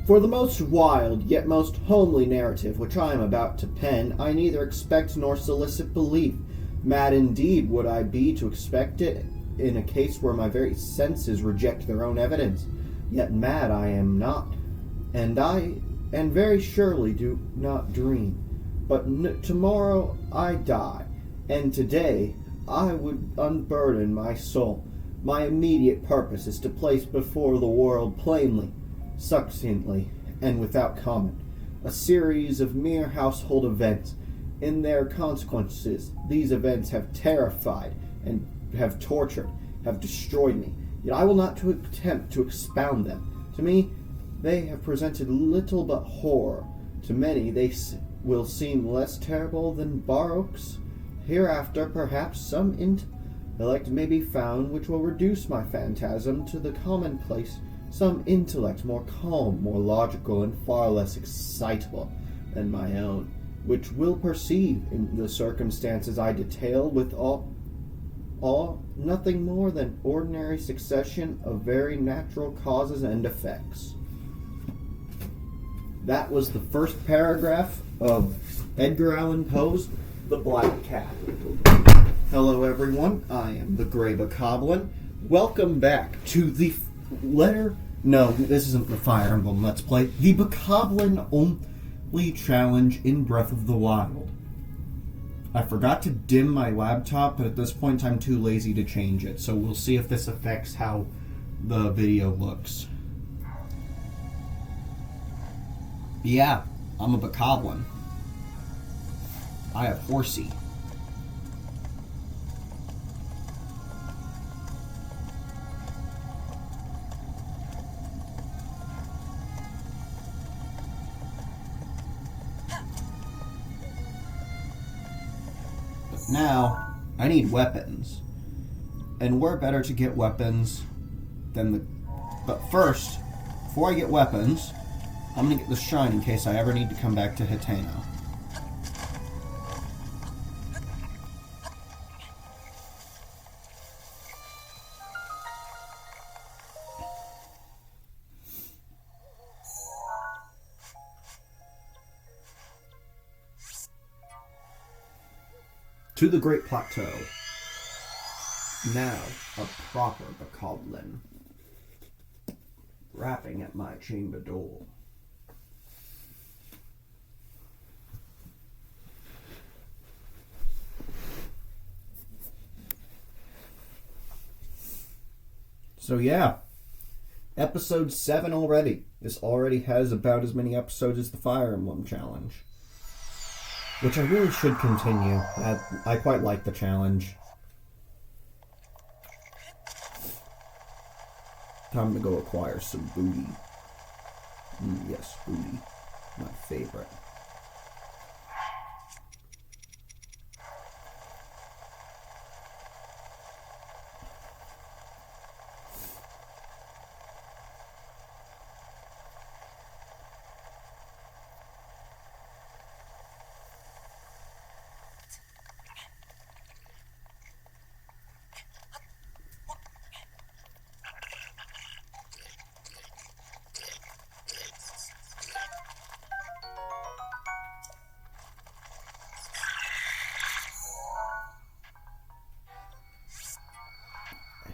For the most wild, yet most homely narrative which I am about to pen, I neither expect nor solicit belief. Mad indeed would I be to expect it in a case where my very senses reject their own evidence. Yet mad I am not, and very surely do not dream. But tomorrow I die, and today I would unburden my soul. My immediate purpose is to place before the world plainly, succinctly, and without comment, a series of mere household events. In their consequences, these events have terrified and have tortured, have destroyed me. Yet I will not attempt to expound them. To me, they have presented little but horror. To many, they will seem less terrible than Baruch's. Hereafter, perhaps some intellect may be found which will reduce my phantasm to the commonplace, some intellect more calm, more logical, and far less excitable than my own, which will perceive in the circumstances I detail with all nothing more than ordinary succession of very natural causes and effects. That was the first paragraph of Edgar Allan Poe's The Black Cat. Hello everyone, I am the Grey Bokoblin. Welcome back to the No, this isn't the Fire Emblem Let's Play. The Bokoblin only challenge in Breath of the Wild. I forgot to dim my laptop, but at this point I'm too lazy to change it, so we'll see if this affects how the video looks. Yeah, I'm a Bokoblin. I have Horsey. But now, I need weapons. And where better to get weapons than the... But first, before I get weapons, I'm gonna get the shrine in case I ever need to come back to Hiteno. To the Great Plateau. Now, a proper Bokoblin. Rapping at my chamber door. So yeah, episode 7 already. This already has about as many episodes as the Fire Emblem challenge. Which I really should continue. I quite like the challenge. Time to go acquire some booty. Yes, booty. My favorite.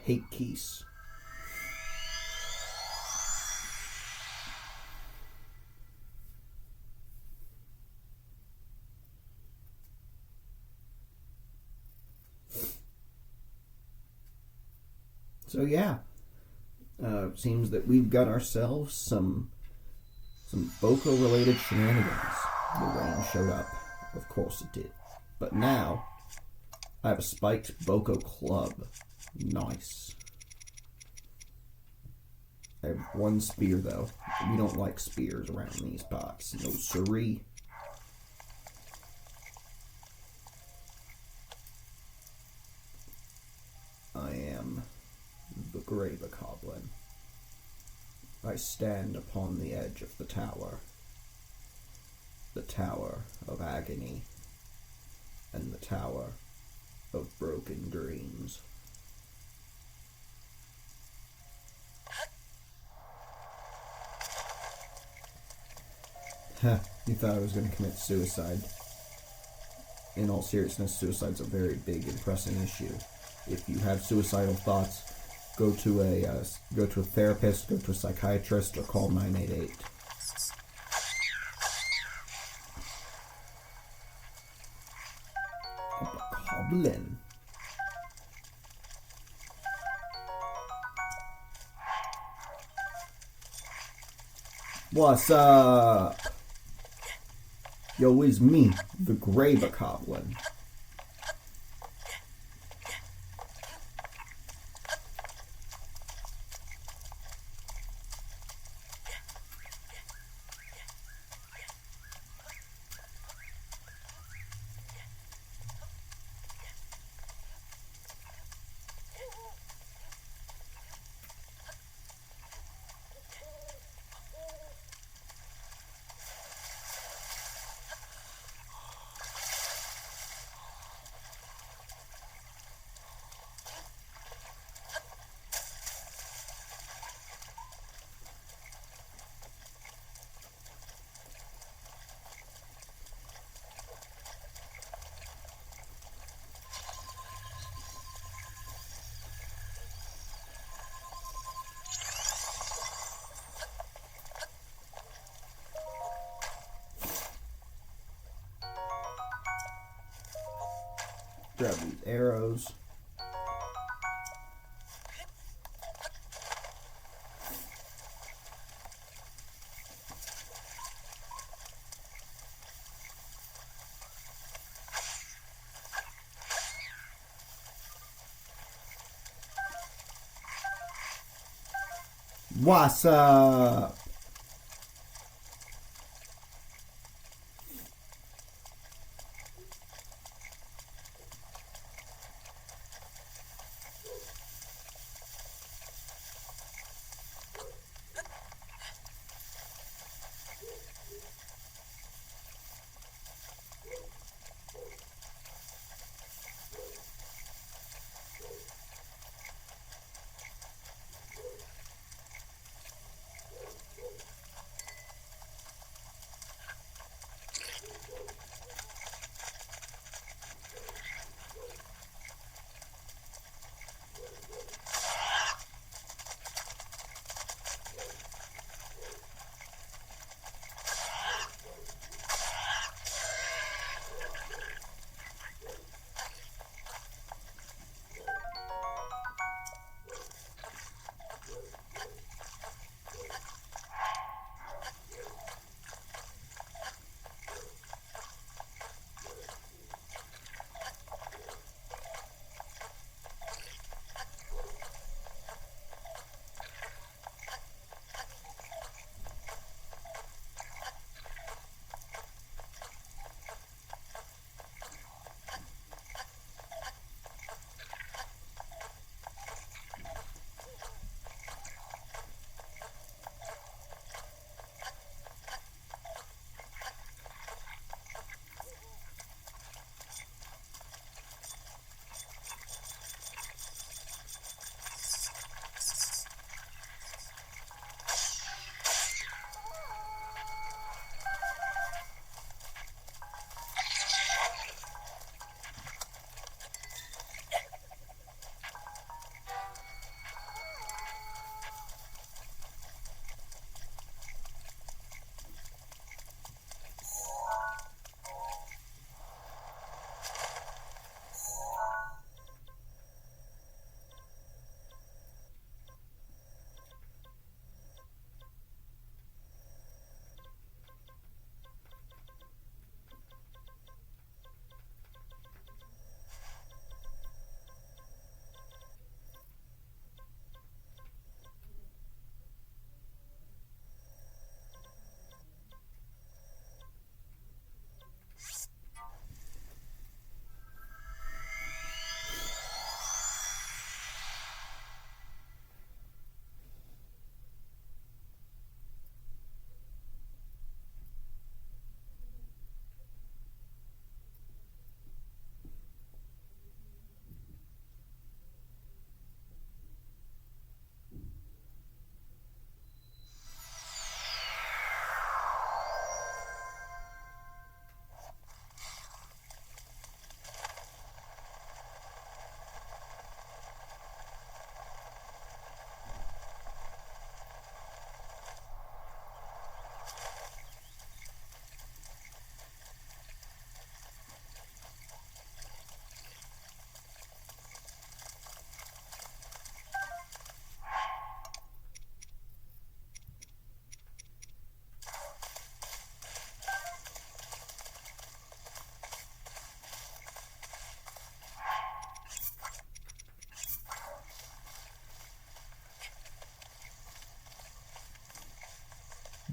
Hate Keys. So yeah, seems that we've got ourselves some Boko related shenanigans. The rain showed up, of course it did. But now I have a spiked Boko club. Nice. I have one spear, though. We don't like spears around these parts. No siree. I am the Grey Bokoblin. I stand upon the edge of the tower of agony, and the tower of broken dreams. You thought I was going to commit suicide. In all seriousness, suicide's a very big and pressing issue. If you have suicidal thoughts, go to a therapist, go to a psychiatrist, or call 988. Bokoblin. What's up? Yo, it's me, the Grey Bokoblin. Grab these arrows. What's up?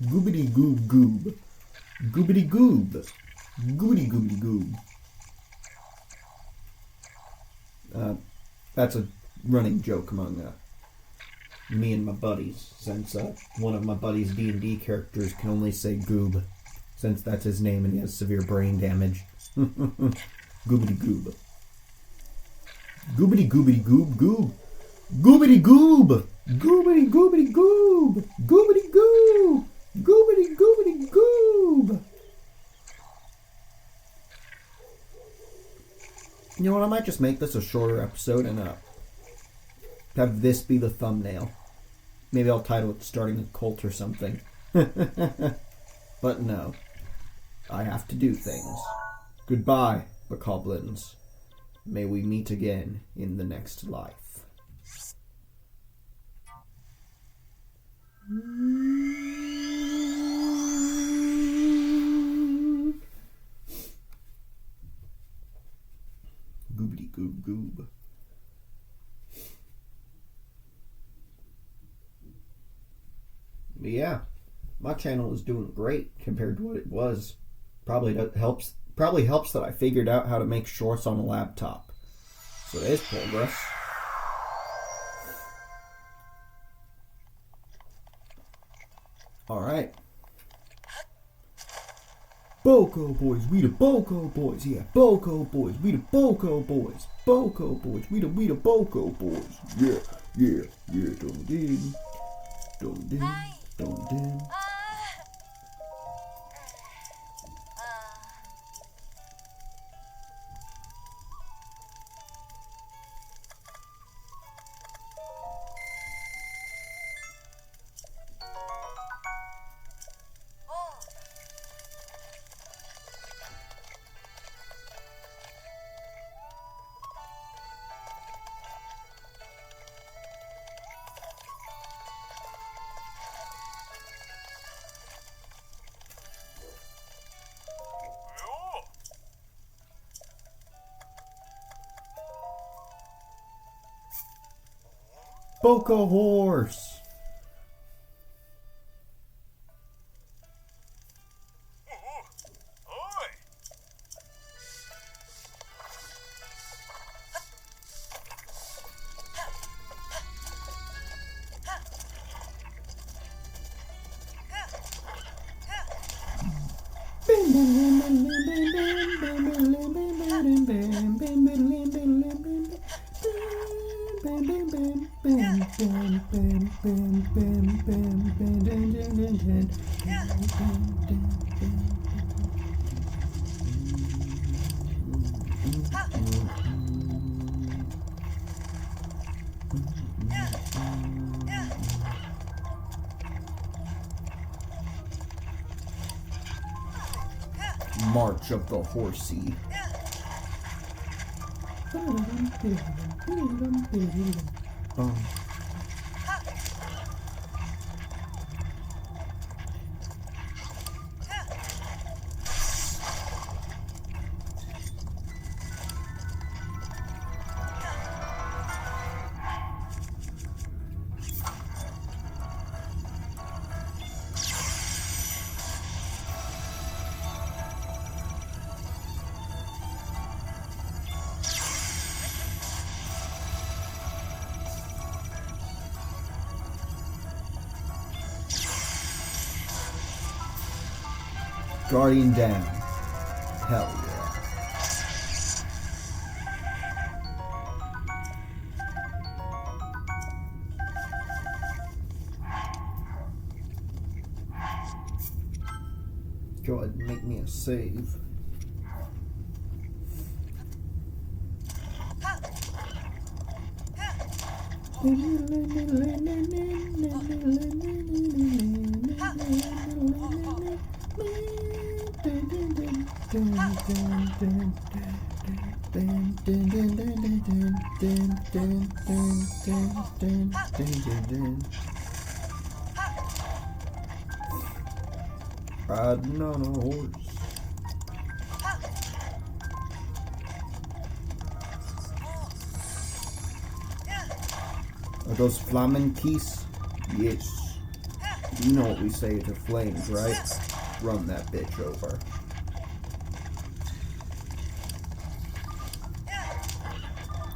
Goobity goob goob. Goobity goob. Goobity goobity goob. That's a running joke among me and my buddies, since one of my buddy's D&D characters can only say goob, since that's his name and he has severe brain damage. Goobity goob. Goobity goobity goob goob. Goobity goob. Goobity goobity goob. Goobity goob. Goobity goobity goob. You know what, I might just make this a shorter episode and have this be the thumbnail. Maybe I'll title it Starting a Cult or something. But no. I have to do things. Goodbye, Bokoblins. May we meet again in the next life. Goobity goob goob. But yeah, my channel is doing great compared to what it was. Probably helps that I figured out how to make shorts on a laptop. So there's progress. Alright. Boko boys, we the Boko boys, yeah, Boko boys, we the Boko boys, Boko boys, we the Boko boys, yeah, dum din, dum din, dum din. Boko horse. March of the Horsey. Guardian down. Hell yeah. Go ahead and make me a save. Riding on a horse. Are those flamen keys? Yes. You know what we say to flames, right? Run that bitch over.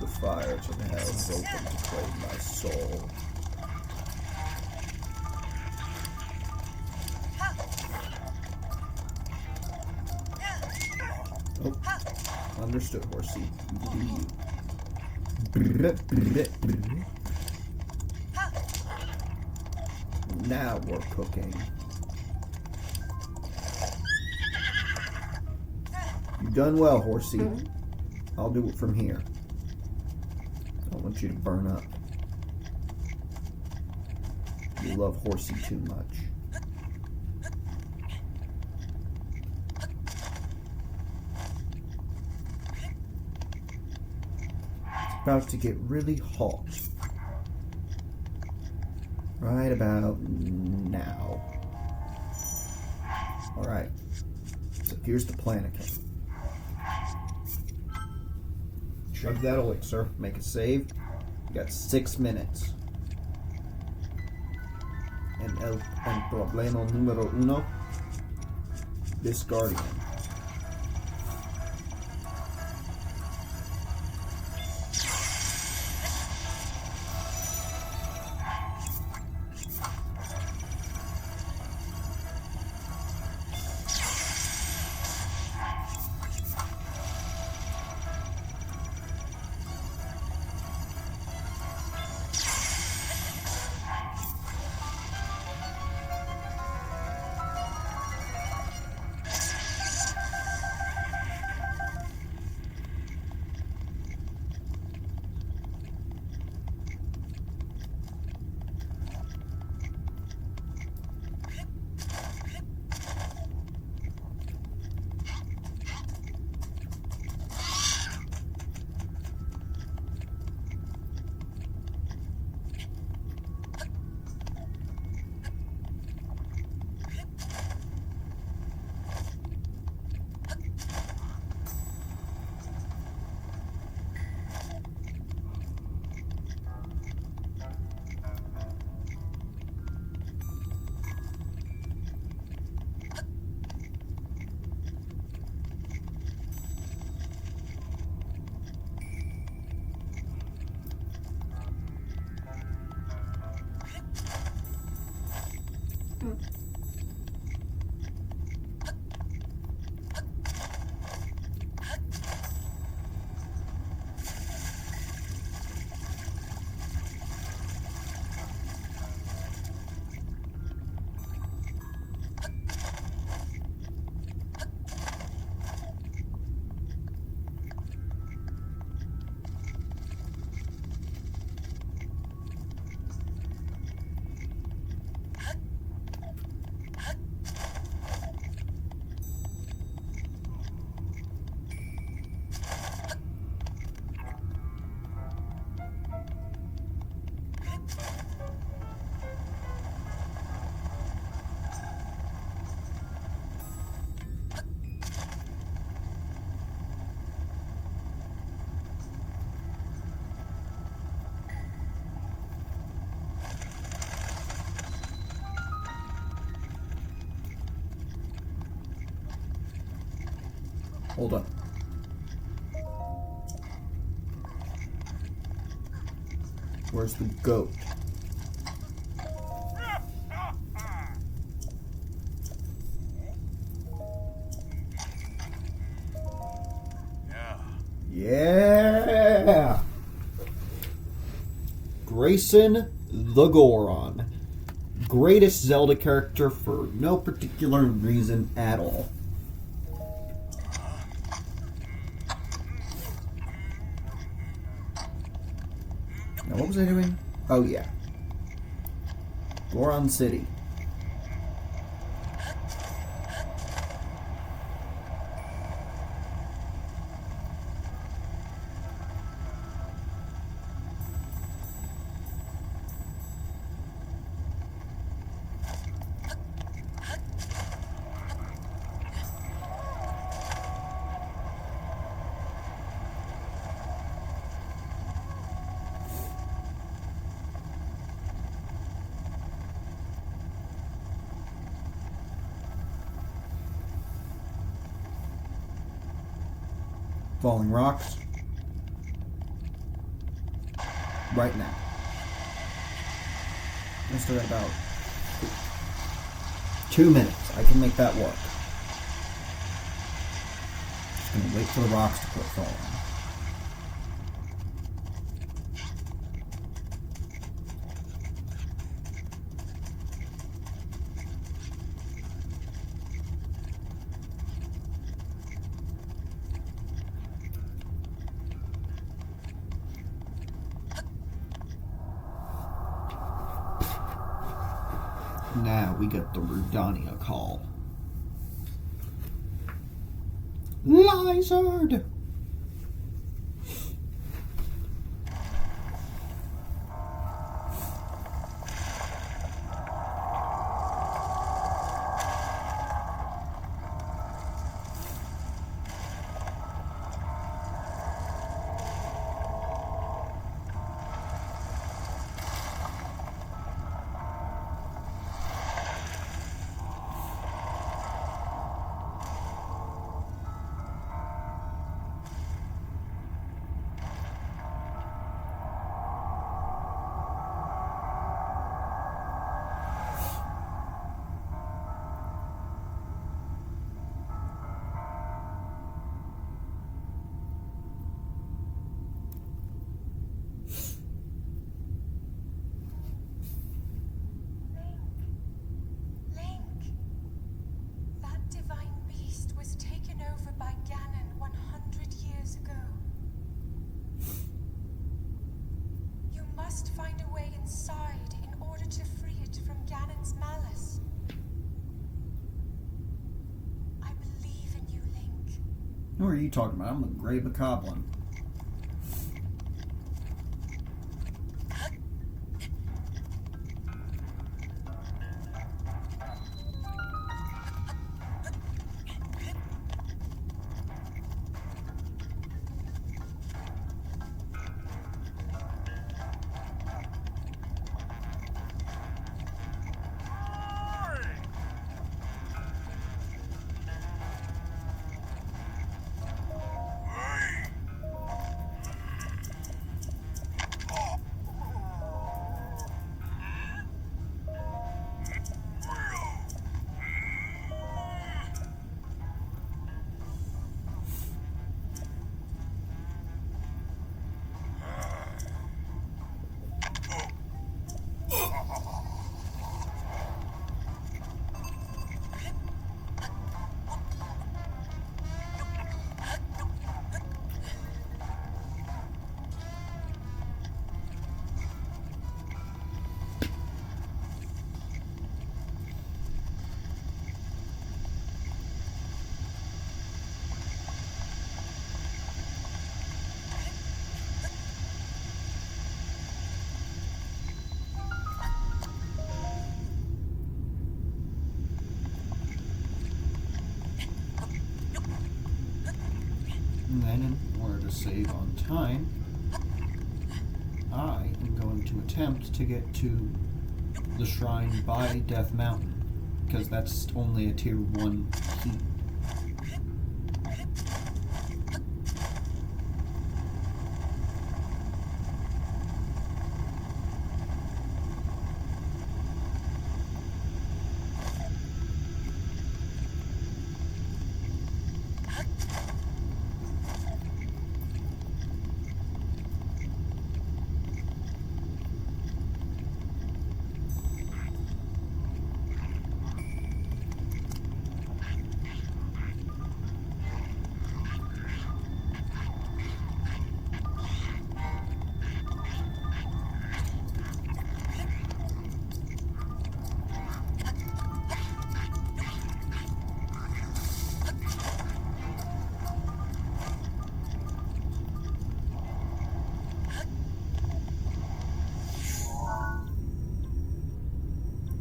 The fires of hell have opened to claim my soul. Oh, understood, horsey. Now we're cooking. You've done well, horsey. I'll do it from here. I don't want you to burn up. You love horsey too much. It's about to get really hot. Right about now. Alright. So here's the plan again. Chug that elixir, make a save. You got 6 minutes. And el problema número uno, this guardian. Hold on. Where's the goat? Yeah! Grayson the Goron. Greatest Zelda character for no particular reason at all. Now, what was I doing? Oh, yeah. Goron City. falling rocks right now. I still got about 2 minutes. I can make that work. Just gonna wait for the rocks to quit falling. Now we get the Rudania call. Lizard! Who are you talking about? I'm the Grey Bokoblin. And then, in order to save on time, I am going to attempt to get to the shrine by Death Mountain, because that's only a tier 1 key.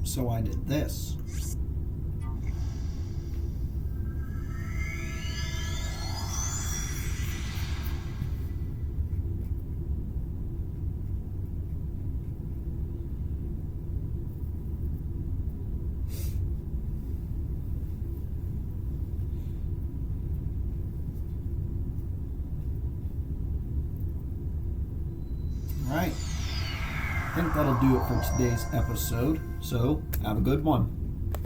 So I did this. think that'll do it for today's episode. So, have a good one.